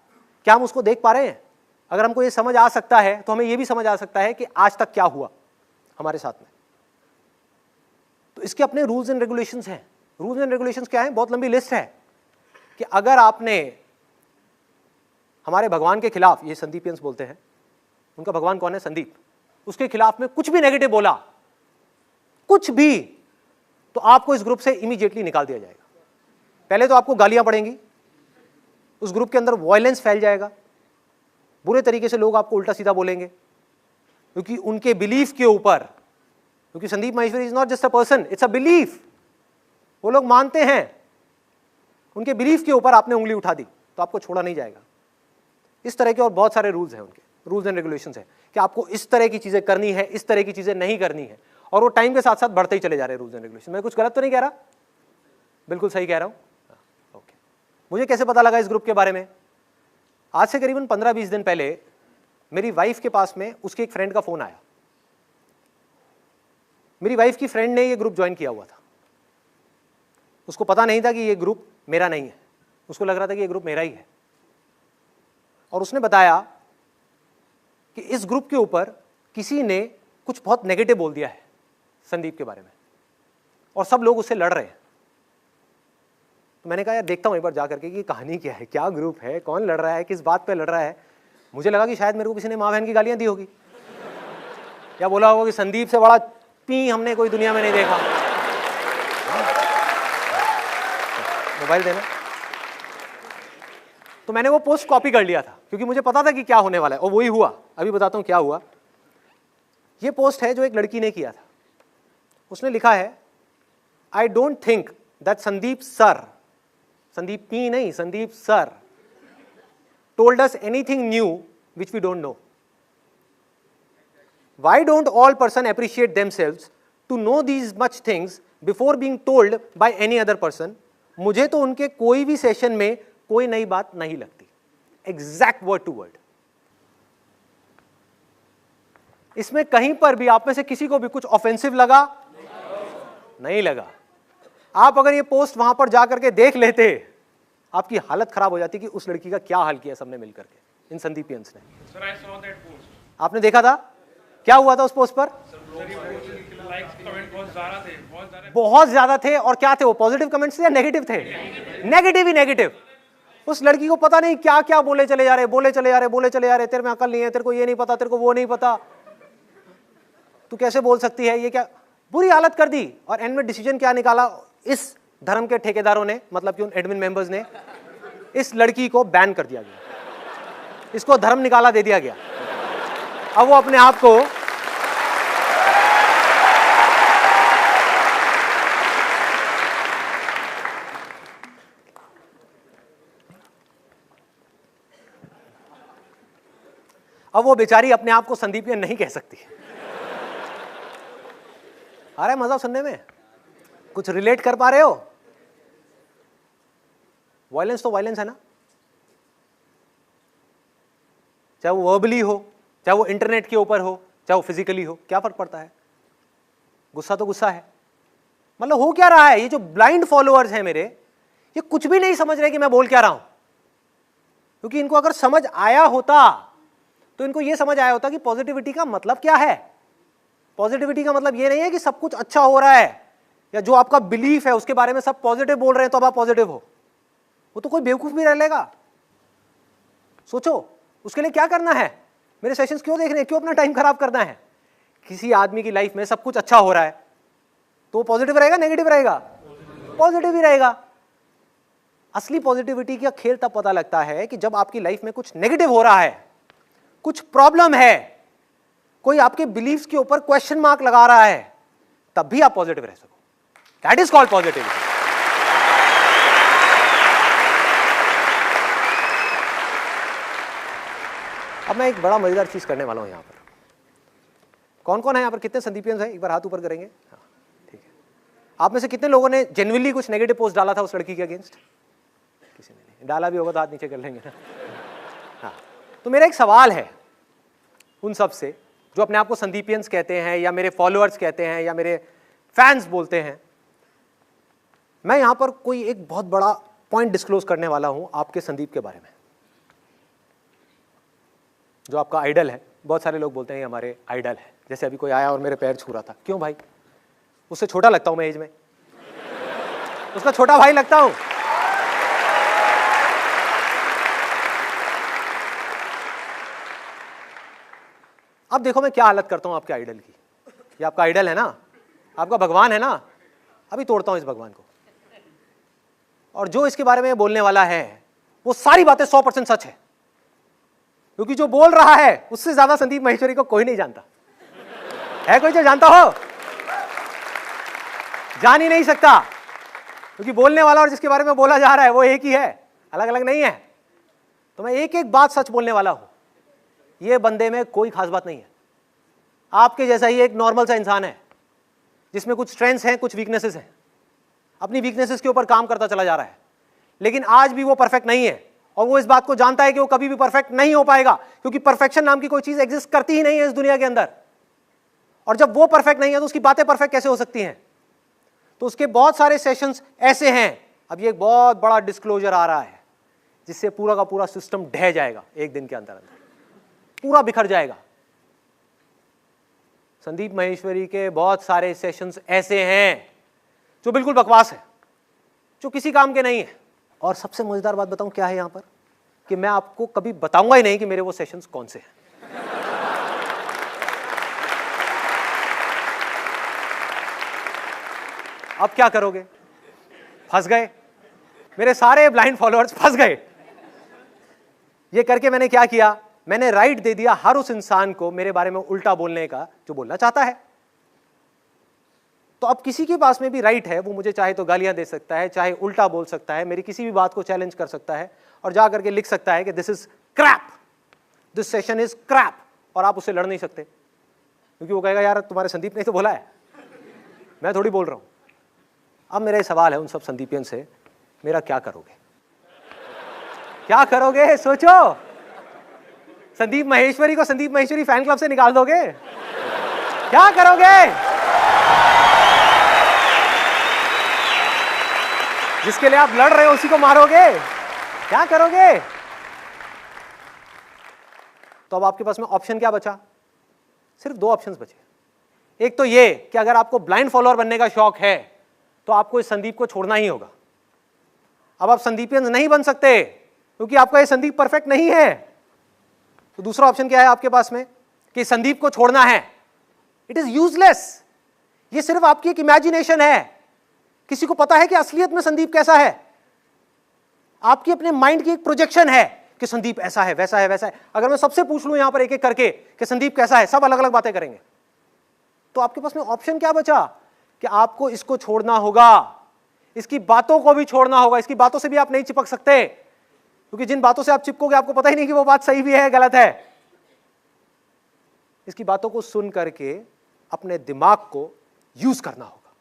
क्या हम उसको देख पा रहे हैं? अगर हमको ये समझ आ सकता है तो हमें ये भी समझ आ सकता है कि आज तक क्या हुआ हमारे साथ में। तो इसके अपने रूल्स एंड रेगुलेशंस हैं। रूल्स एंड रेगुलेशंस क्या है? बहुत लंबी लिस्ट है कि अगर आपने हमारे भगवान के खिलाफ, ये संदीपियंस बोलते हैं, उनका भगवान कौन है? संदीप। उसके खिलाफ में कुछ भी नेगेटिव बोला, कुछ भी, तो आपको इस ग्रुप से इमीडिएटली निकाल दिया जाएगा। पहले तो आपको गालियां पड़ेंगी, उस ग्रुप के अंदर वायलेंस फैल जाएगा, बुरे तरीके से लोग आपको उल्टा सीधा बोलेंगे, क्योंकि उनके बिलीफ के ऊपर, क्योंकि Sandeep Maheshwari is not just a person, it's a belief. वो लोग मानते हैं, उनके बिलीफ के ऊपर आपने उंगली उठा दी तो आपको छोड़ा नहीं जाएगा। इस तरह के और बहुत सारे रूल्स हैं, उनके रूल्स एंड रेगुलेशंस हैं कि आपको इस तरह की चीजें करनी है, इस तरह की चीजें नहीं करनी है, और वो टाइम के साथ साथ बढ़ते ही चले जा रहे हैं रूल्स एंड रेगुलेशन। मैं कुछ गलत तो नहीं कह रहा? बिल्कुल सही कह रहा हूं। ओके, मुझे कैसे पता लगा इस ग्रुप के बारे में? आज से करीबन 15-20 दिन पहले मेरी वाइफ के पास में उसके एक फ्रेंड का फोन आया। मेरी वाइफ की फ्रेंड ने ये ग्रुप ज्वाइन किया हुआ था। उसको पता नहीं था कि ये ग्रुप मेरा नहीं है, उसको लग रहा था कि ये ग्रुप मेरा ही है। और उसने बताया कि इस ग्रुप के ऊपर किसी ने कुछ बहुत नेगेटिव बोल दिया है संदीप के बारे में, और सब लोग उससे लड़ रहे हैं। तो मैंने कहा यार देखता हूं एक बार जा करके कि कहानी क्या है, क्या ग्रुप है, कौन लड़ रहा है, किस बात पे लड़ रहा है। मुझे लगा कि शायद मेरे को किसी ने माँ बहन की गालियां दी होगी, या बोला होगा कि संदीप से बड़ा पी हमने कोई दुनिया में नहीं देखा। मोबाइल देना। तो मैंने वो पोस्ट कॉपी कर लिया था क्योंकि मुझे पता था कि क्या होने वाला है, और वही हुआ। अभी बताता हूं क्या हुआ। ये पोस्ट है जो एक लड़की ने किया था। उसने लिखा है, I don't think that Sandeep sir, Sandeep P नहीं, Sandeep sir told us anything new which we don't know. Why don't all person appreciate themselves to know these much things before being told by any other person? मुझे तो उनके कोई भी session में कोई नई बात नहीं लगती। Exact word to word. इसमें कहीं पर भी आप में से किसी को भी कुछ ऑफेंसिव लगा? नहीं लगा। आप अगर ये पोस्ट वहां पर जाकर के देख लेते, आपकी हालत खराब हो जाती कि उस लड़की का क्या हाल किया सबने मिलकर के, इन संदीपियंस ने। Sir, I saw that post. आपने देखा था क्या हुआ था उस पोस्ट पर? Likes, comment बहुत ज़्यादा थे, बहुत ज़्यादा। बहुत ज्यादा थे। और क्या थे वो, पॉजिटिव कमेंट्स थे या नेगेटिव थे? नेगेटिव ही नेगेटिव। उस लड़की को पता नहीं क्या क्या बोले चले जा रहे, बोले चले जा रहे, बोले चले जा रहे, तेरे में अकल नहीं है, तेरे को ये नहीं पता, तेरे को वो नहीं पता, तू कैसे बोल सकती है, ये क्या, बुरी हालत कर दी। और एंड में डिसीजन क्या निकाला इस धर्म के ठेकेदारों ने, मतलब कि उन एडमिन मेंबर्स ने, इस लड़की को बैन कर दिया गया, इसको धर्म निकाला दे दिया गया। अब वो अपने आप को बेचारी अपने आप को संदीपियन नहीं कह सकती। आ रहा है मजा सुनने में? कुछ रिलेट कर पा रहे हो? वायलेंस तो वायलेंस है ना, चाहे वो वर्बली हो, चाहे वो इंटरनेट के ऊपर हो, चाहे वो फिजिकली हो, क्या फर्क पड़ता है? गुस्सा तो गुस्सा है। मतलब हो क्या रहा है, ये जो ब्लाइंड फॉलोअर्स हैं मेरे, ये कुछ भी नहीं समझ रहे कि मैं बोल क्या रहा हूं। क्योंकि इनको अगर समझ आया होता तो इनको ये समझ आया होता कि पॉजिटिविटी का मतलब क्या है। पॉजिटिविटी का मतलब ये नहीं है कि सब कुछ अच्छा हो रहा है, या जो आपका बिलीफ है उसके बारे में सब पॉजिटिव बोल रहे हैं तो अब आप पॉजिटिव हो। वो तो कोई बेवकूफ भी रह लेगा। सोचो उसके लिए क्या करना है, मेरे सेशंस क्यों देखने, क्यों अपना टाइम खराब करना है। किसी आदमी की लाइफ में सब कुछ अच्छा हो रहा है तो वो पॉजिटिव रहेगा, नेगेटिव रहेगा? पॉजिटिव ही रहेगा। असली पॉजिटिविटी का खेल तब पता लगता है कि जब आपकी लाइफ में कुछ नेगेटिव हो रहा है, कुछ प्रॉब्लम है, कोई आपके बिलीफ्स के ऊपर क्वेश्चन मार्क लगा रहा है, तब भी आप पॉजिटिव रह सको। That is called positivity. अब मैं एक बड़ा मजेदार चीज करने वाला हूं यहां पर। कौन कौन है यहां पर, कितने संदीपियंस हैं? एक बार हाथ ऊपर करेंगे। हाँ ठीक है। आप में से कितने लोगों ने जेन्युइनली कुछ नेगेटिव पोस्ट डाला था उस लड़की के अगेंस्ट? किसी ने नहीं डाला, भी होगा तो हाथ नीचे कर लेंगे ना। हाँ, तो मेरा एक सवाल है उन सब से जो अपने आप को संदीपियंस कहते हैं, या मेरे फॉलोअर्स कहते हैं, या मेरे फैंस बोलते हैं। मैं यहां पर कोई एक बहुत बड़ा पॉइंट डिस्क्लोज करने वाला हूं आपके संदीप के बारे में, जो आपका आइडल है। बहुत सारे लोग बोलते हैं ये हमारे आइडल है। जैसे अभी कोई आया और मेरे पैर छू रहा था, क्यों भाई? उससे छोटा लगता हूं मैं एज में, उसका छोटा भाई लगता हूं। अब देखो मैं क्या हालत करता हूं आपके आइडल की। ये आपका आइडल है ना, आपका भगवान है ना, अभी तोड़ता हूं इस भगवान को। और जो इसके बारे में बोलने वाला है वो सारी बातें 100% सच है, क्योंकि जो बोल रहा है उससे ज्यादा संदीप माहेश्वरी को कोई नहीं जानता। है कोई जो जानता हो? जान ही नहीं सकता, क्योंकि बोलने वाला और जिसके बारे में बोला जा रहा है वो एक ही है, अलग अलग नहीं है। तो मैं एक एक बात सच बोलने वाला हूं, ये बंदे में कोई खास बात नहीं है, आपके जैसा ही एक नॉर्मल सा इंसान है जिसमें कुछ स्ट्रेंथ्स हैं, कुछ वीकनेसेस हैं, अपनी वीकनेसेस के ऊपर काम करता चला जा रहा है, लेकिन आज भी वो परफेक्ट नहीं है और वो इस बात को जानता है कि वो कभी भी परफेक्ट नहीं हो पाएगा, क्योंकि परफेक्शन नाम की कोई चीज एग्जिस्ट करती ही नहीं है इस दुनिया के अंदर। और जब वो परफेक्ट नहीं है तो उसकी बातें परफेक्ट कैसे हो सकती हैं? तो उसके बहुत सारे सेशंस ऐसे हैं। अब ये एक बहुत बड़ा डिस्क्लोजर आ रहा है जिससे पूरा का पूरा सिस्टम ढह जाएगा, एक दिन के अंदर अंदर पूरा बिखर जाएगा। संदीप माहेश्वरी के बहुत सारे सेशंस ऐसे हैं जो बिल्कुल बकवास है, जो किसी काम के नहीं है। और सबसे मजेदार बात बताऊं क्या है यहां पर, कि मैं आपको कभी बताऊंगा ही नहीं कि मेरे वो सेशंस कौन से हैं। अब क्या करोगे? फंस गए, मेरे सारे ब्लाइंड फॉलोअर्स फंस गए। ये करके मैंने क्या किया, मैंने राइट दे दिया हर उस इंसान को मेरे बारे में उल्टा बोलने का जो बोलना चाहता है। तो अब किसी के पास में भी राइट है, वो मुझे चाहे तो गालियां दे सकता है, चाहे उल्टा बोल सकता है, मेरी किसी भी बात को चैलेंज कर सकता है और जा करके लिख सकता है कि this is crap, this session is crap, और आप उससे लड़ नहीं सकते, क्योंकि वो कहेगा यार तुम्हारे संदीप ने तो बोला है, मैं थोड़ी बोल रहा हूं। अब मेरा सवाल है उन सब संदीपियन से, मेरा क्या करोगे? क्या करोगे? सोचो। संदीप माहेश्वरी को संदीप माहेश्वरी फैन क्लब से निकाल दोगे? क्या करोगे? जिसके लिए आप लड़ रहे हो उसी को मारोगे? क्या करोगे? तो अब आपके पास में ऑप्शन क्या बचा? सिर्फ दो ऑप्शंस बचे। एक तो ये कि अगर आपको ब्लाइंड फॉलोअर बनने का शौक है तो आपको इस संदीप को छोड़ना ही होगा। अब आप संदीपियन नहीं बन सकते क्योंकि आपका ये संदीप परफेक्ट नहीं है। तो दूसरा ऑप्शन क्या है आपके पास में, कि संदीप को छोड़ना है। इट इज यूजलेस, ये सिर्फ आपकी एक इमेजिनेशन है। किसी को पता है कि असलियत में संदीप कैसा है? आपकी अपने माइंड की एक प्रोजेक्शन है कि संदीप ऐसा है, वैसा है, वैसा है। अगर मैं सबसे पूछ लूं यहां पर एक एक करके कि संदीप कैसा है, सब अलग अलग बातें करेंगे। तो आपके पास में ऑप्शन क्या बचा, कि आपको इसको छोड़ना होगा, इसकी बातों को भी छोड़ना होगा। इसकी बातों से भी आप नहीं चिपक सकते, क्योंकि जिन बातों से आप चिपकोगे आपको पता ही नहीं कि वो बात सही भी है गलत है। इसकी बातों को सुन करके अपने दिमाग को यूज करना होगा।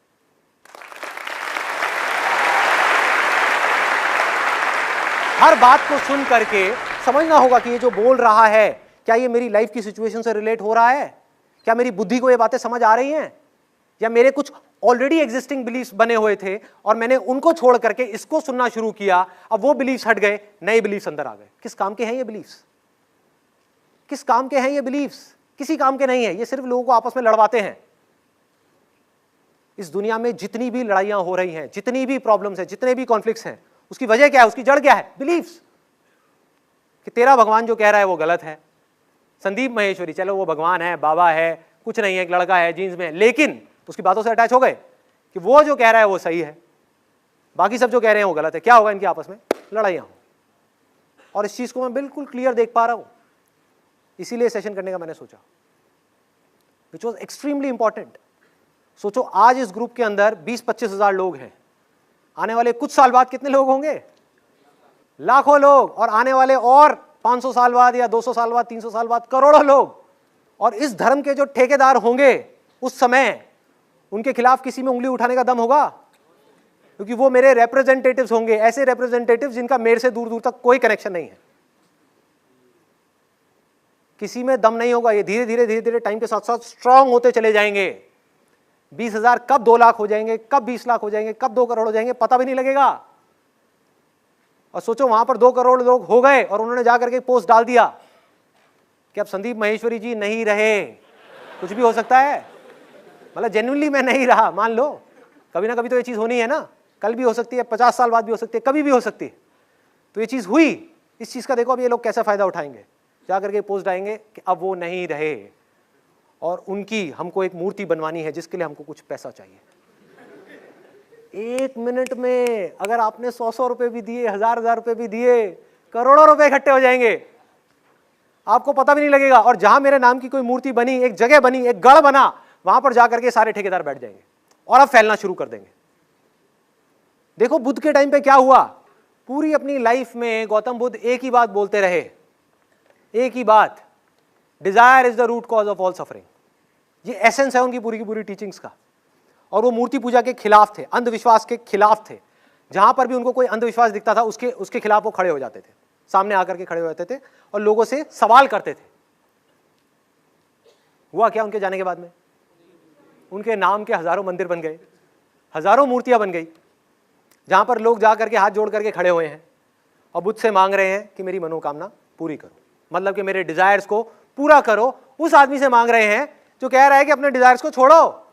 हर बात को सुन करके समझना होगा कि ये जो बोल रहा है क्या ये मेरी लाइफ की सिचुएशन से रिलेट हो रहा है, क्या मेरी बुद्धि को ये बातें समझ आ रही हैं, या मेरे कुछ ऑलरेडी एग्जिस्टिंग बिलीफ्स बने हुए थे और मैंने उनको छोड़ करके इसको सुनना शुरू किया, अब वो बिलीफ्स हट गए, नए बिलीफ्स अंदर आ गए। किस काम के हैं ये बिलीफ्स? किस काम के हैं ये बिलीफ्स? किसी काम के नहीं है, ये सिर्फ लोगों को आपस में लड़वाते हैं। इस दुनिया में जितनी भी लड़ाइयां हो रही हैं, जितनी भी प्रॉब्लम्स हैं, जितने भी कॉन्फ्लिक्ट्स हैं, उसकी वजह क्या है, उसकी जड़ क्या है? बिलीफ्स। कि तेरा भगवान जो कह रहा है वो गलत है। संदीप माहेश्वरी चलो वो भगवान है, बाबा है, कुछ नहीं है, एक लड़का है जीन्स में, लेकिन उसकी बातों से अटैच हो गए कि वो जो कह रहा है वो सही है, बाकी सब जो कह रहे हैं वो गलत है। क्या होगा? इनकी आपस में लड़ाइयां हो। और इस चीज को मैं बिल्कुल क्लियर देख पा रहा हूं, इसीलिए सेशन करने का मैंने सोचा, विच वॉज एक्सट्रीमली इंपॉर्टेंट। सोचो आज इस ग्रुप के अंदर 20-25 हजार लोग हैं, आने वाले कुछ साल बाद कितने लोग होंगे? लाखों लोग, और आने वाले और 500 साल बाद या 200 साल बाद, 300 साल बाद करोड़ों लोग। और इस धर्म के जो ठेकेदार होंगे उस समय उनके खिलाफ किसी में उंगली उठाने का दम होगा? क्योंकि वो मेरे रिप्रेजेंटेटिव्स होंगे, ऐसे रिप्रेजेंटेटिव्स जिनका मेरे से दूर दूर तक कोई कनेक्शन नहीं है। किसी में दम नहीं होगा। ये धीरे धीरे धीरे धीरे टाइम के साथ साथ स्ट्रांग होते चले जाएंगे। 20,000 कब 2 लाख हो जाएंगे, कब 20 लाख हो जाएंगे, कब 2 करोड़ हो जाएंगे, पता भी नहीं लगेगा। और सोचो वहां पर 2 करोड़ लोग हो गए और उन्होंने जाकर के पोस्ट डाल दिया कि अब संदीप माहेश्वरी जी नहीं रहे। कुछ भी हो सकता है, मतलब जेन्युइनली मैं नहीं रहा, मान लो कभी ना कभी तो ये चीज होनी है ना, कल भी हो सकती है, 50 साल बाद भी हो सकती है, कभी भी हो सकती है। तो ये चीज हुई, इस चीज का देखो अब ये लोग कैसा फायदा उठाएंगे, जाकर के पोस्ट डालेंगे कि अब वो नहीं रहे और उनकी हमको एक मूर्ति बनवानी है जिसके लिए हमको कुछ पैसा चाहिए। 1 मिनट में अगर आपने 100 रुपए भी दिए, 1000 रुपए भी दिए, करोड़ों रुपए इकट्ठे हो जाएंगे, आपको पता भी नहीं लगेगा। और जहां मेरे नाम की कोई मूर्ति बनी, एक जगह बनी, एक गढ़ बना, वहां पर जाकर के सारे ठेकेदार बैठ जाएंगे और अब फैलना शुरू कर देंगे। देखो बुद्ध के टाइम पे क्या हुआ, पूरी अपनी लाइफ में गौतम बुद्ध एक ही बात बोलते रहे, एक ही बात, desire is the root cause of all suffering. ये एसेंस है उनकी पूरी की पूरी टीचिंग्स का। और वो मूर्ति पूजा के खिलाफ थे, अंधविश्वास के खिलाफ थे। जहां पर भी उनको कोई अंधविश्वास दिखता था उसके खिलाफ वो खड़े हो जाते थे, सामने आकर के खड़े हो जाते थे और लोगों से सवाल करते थे। हुआ क्या उनके जाने के बाद में? उनके नाम के हजारों मंदिर बन गए, हजारों मूर्तियां बन गई, जहां पर लोग जा करके हाथ जोड़ करके खड़े हुए हैं और बुद्ध से मांग रहे हैं कि मेरी मनोकामना पूरी करो, मतलब कि मेरे डिजायर्स को पूरा करो। उस आदमी से मांग रहे हैं जो कह रहा है कि अपने डिजायर्स को छोड़ो।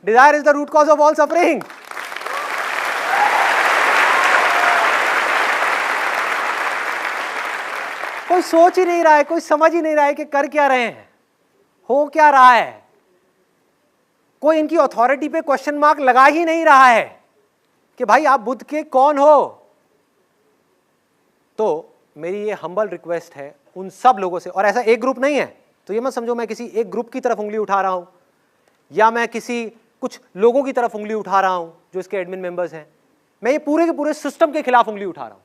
Desire is the root cause of all suffering. कोई सोच ही नहीं रहा है, कोई समझ ही नहीं रहा है कि कर क्या रहे हैं, हो क्या रहा है। कोई इनकी अथॉरिटी पे क्वेश्चन मार्क लगा ही नहीं रहा है कि भाई आप बुद्ध के कौन हो। तो मेरी ये हम्बल रिक्वेस्ट है उन सब लोगों से, और ऐसा एक ग्रुप नहीं है, तो ये मत समझो मैं किसी एक ग्रुप की तरफ उंगली उठा रहा हूं या मैं किसी कुछ लोगों की तरफ उंगली उठा रहा हूं जो इसके एडमिन मेंबर्स हैं। मैं ये पूरे के पूरे सिस्टम के खिलाफ उंगली उठा रहा हूं।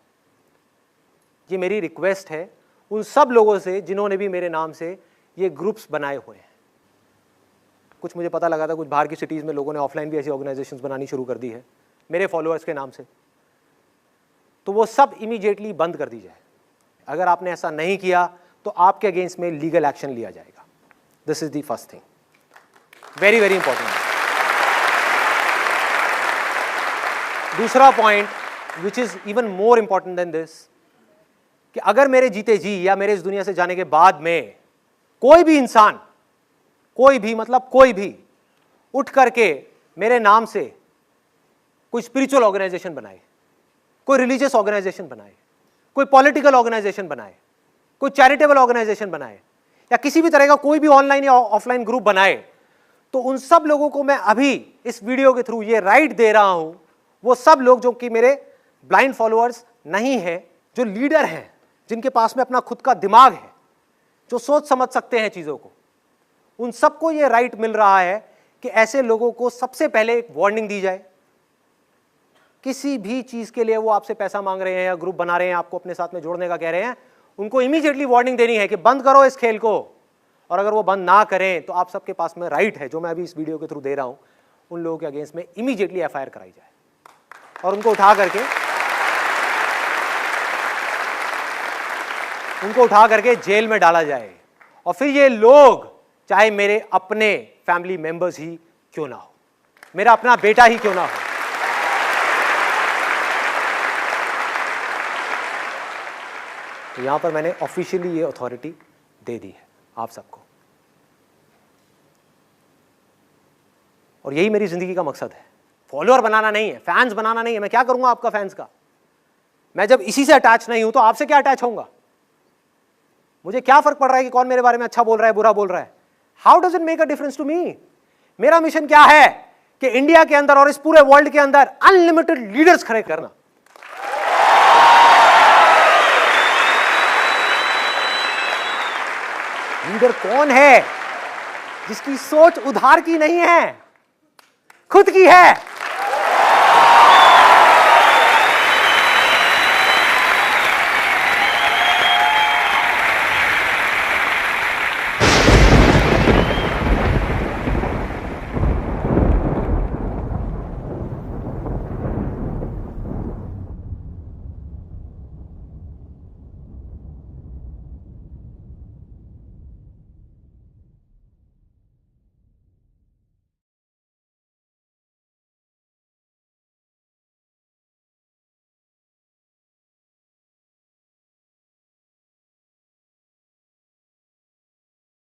ये मेरी रिक्वेस्ट है उन सब लोगों से जिन्होंने भी मेरे नाम से ये ग्रुप्स बनाए हुए हैं। कुछ मुझे पता लगा था कुछ बाहर की सिटीज़ में लोगों ने ऑफलाइन भी ऐसी ऑर्गेनाइजेशंस बनानी शुरू कर दी है मेरे फॉलोअर्स के नाम से, तो वो सब इमीडिएटली बंद कर दी जाए। अगर आपने ऐसा नहीं किया तो आपके अगेंस्ट में लीगल एक्शन लिया जाएगा। This is the first thing, very very important. दूसरा point which is even more important than this, कि अगर मेरे जीते जी या मेरे इस दुनिया से जाने के बाद में कोई भी इंसान, कोई भी मतलब कोई भी उठ करके मेरे नाम से कोई स्पिरिचुअल ऑर्गेनाइजेशन बनाए, कोई रिलीजियस ऑर्गेनाइजेशन बनाए, कोई पॉलिटिकल ऑर्गेनाइजेशन बनाए, कोई चैरिटेबल ऑर्गेनाइजेशन बनाए, या किसी भी तरह का कोई भी ऑनलाइन या ऑफलाइन ग्रुप बनाए, तो उन सब लोगों को मैं अभी इस वीडियो के थ्रू ये राइट दे रहा हूं, वो सब लोग जो कि मेरे ब्लाइंड फॉलोअर्स नहीं है, जो लीडर हैं, जिनके पास में अपना खुद का दिमाग है, जो सोच समझ सकते हैं चीजों को, उन सबको ये राइट मिल रहा है कि ऐसे लोगों को सबसे पहले एक वार्निंग दी जाए। किसी भी चीज के लिए वो आपसे पैसा मांग रहे हैं या ग्रुप बना रहे हैं, आपको अपने साथ में जोड़ने का कह रहे हैं, उनको इमीडिएटली वार्निंग देनी है कि बंद करो इस खेल को। और अगर वो बंद ना करें तो आप सबके पास में राइट है, जो मैं अभी इस वीडियो के थ्रू दे रहा हूं, उन लोगों के अगेंस्ट में इमीडिएटली एफआईआर कराई जाए और उनको उठा करके जेल में डाला जाए। और फिर ये लोग चाहे मेरे अपने फैमिली मेंबर्स ही क्यों ना हो, मेरा अपना बेटा ही क्यों ना हो, तो यहां पर मैंने ऑफिशियली ये अथॉरिटी दे दी है आप सबको। और यही मेरी जिंदगी का मकसद है, फॉलोअर बनाना नहीं है, फैंस बनाना नहीं है। मैं क्या करूंगा आपका फैंस का? मैं जब इसी से अटैच नहीं हूं तो आपसे क्या अटैच होऊंगा? मुझे क्या फर्क पड़ रहा है कि कौन मेरे बारे में अच्छा बोल रहा है, बुरा बोल रहा है? How does it make a difference to me? मेरा मिशन क्या है कि इंडिया के अंदर और इस पूरे वर्ल्ड के अंदर अनलिमिटेड लीडर्स खड़े करना। लीडर कौन है? जिसकी सोच उधार की नहीं है, खुद की है।